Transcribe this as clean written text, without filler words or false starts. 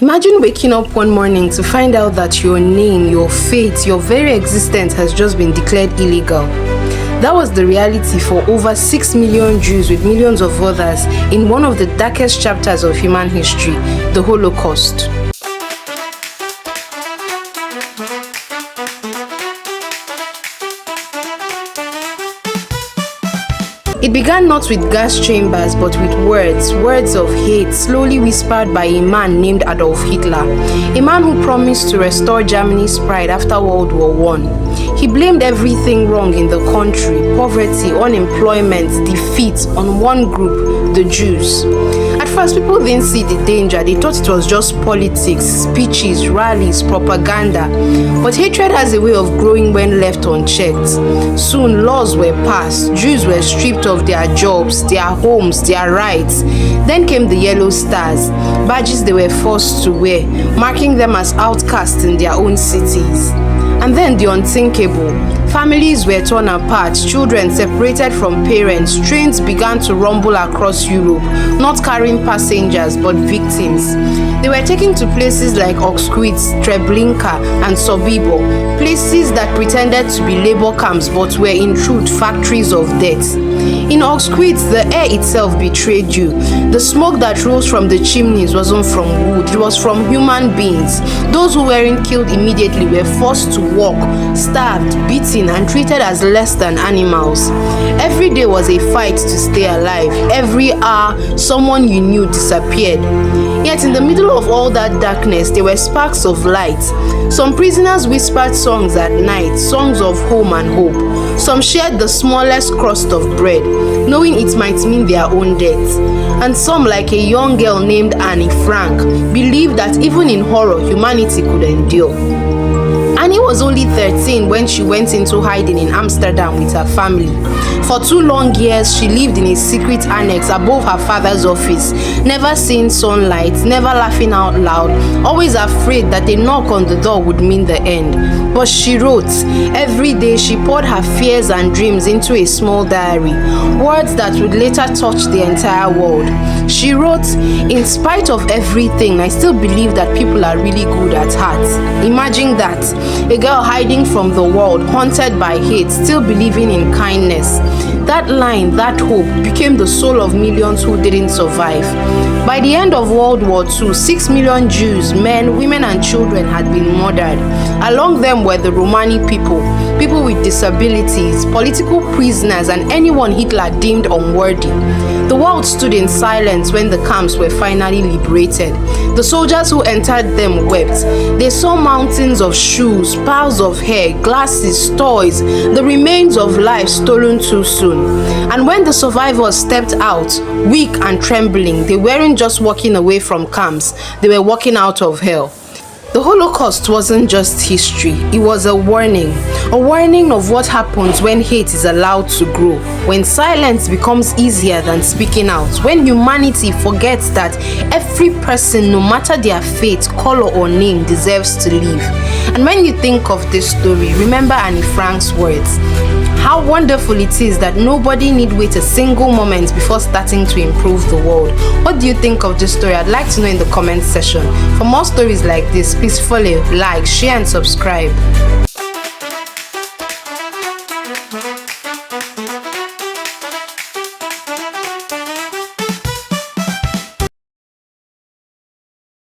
Imagine waking up one morning to find out that your name, your fate, your very existence has just been declared illegal. That was the reality for over 6 million Jews with millions of others in one of the darkest chapters of human history, the Holocaust. It began not with gas chambers but with words of hate slowly whispered by a man named Adolf Hitler, a man who promised to restore Germany's pride after World War I. He blamed everything wrong in the country, poverty, unemployment, defeat, on one group, the Jews. At first, people didn't see the danger. They thought it was just politics, speeches, rallies, propaganda. But hatred has a way of growing when left unchecked. Soon, laws were passed. Jews were stripped of their jobs, their homes, their rights. Then came the yellow stars, badges they were forced to wear, marking them as outcasts in their own cities. And then the unthinkable. Families were torn apart, children separated from parents, trains began to rumble across Europe, not carrying passengers but victims. They were taken to places like Auschwitz, Treblinka, and Sobibor, places that pretended to be labor camps but were in truth factories of death. In Auschwitz, the air itself betrayed you. The smoke that rose from the chimneys wasn't from wood, it was from human beings. Those who weren't killed immediately were forced to walk, starved, beaten, and treated as less than animals. Every day was a fight to stay alive. Every hour, someone you knew disappeared. Yet in the middle of all that darkness, there were sparks of light. Some prisoners whispered songs at night, songs of home and hope. Some shared the smallest crust of bread, knowing it might mean their own death. And some, like a young girl named Annie Frank, believed that even in horror, humanity could endure. Annie was only 13 when she went into hiding in Amsterdam with her family. For 2 long years, she lived in a secret annex above her father's office, never seeing sunlight, never laughing out loud, always afraid that a knock on the door would mean the end. But she wrote. Every day she poured her fears and dreams into a small diary, words that would later touch the entire world. She wrote, "In spite of everything, I still believe that people are really good at heart." Imagine that. A girl hiding from the world, haunted by hate, still believing in kindness. That line, that hope, became the soul of millions who didn't survive. By the end of World War II, 6 million Jews, men, women, and children had been murdered. Along them were the Romani people, people with disabilities, political prisoners, and anyone Hitler deemed unworthy. The world stood in silence when the camps were finally liberated. The soldiers who entered them wept. They saw mountains of shoes, piles of hair, glasses, toys, the remains of life stolen too soon. And when the survivors stepped out, weak and trembling, they weren't just walking away from camps, they were walking out of hell. The Holocaust wasn't just history, it was a warning of what happens when hate is allowed to grow, when silence becomes easier than speaking out, when humanity forgets that every person, no matter their fate, color, or name, deserves to live. And when you think of this story, remember Annie Frank's words. How wonderful it is that nobody need wait a single moment before starting to improve the world. What do you think of this story? I'd like to know in the comment section. For more stories like this, please follow, like, share, and subscribe.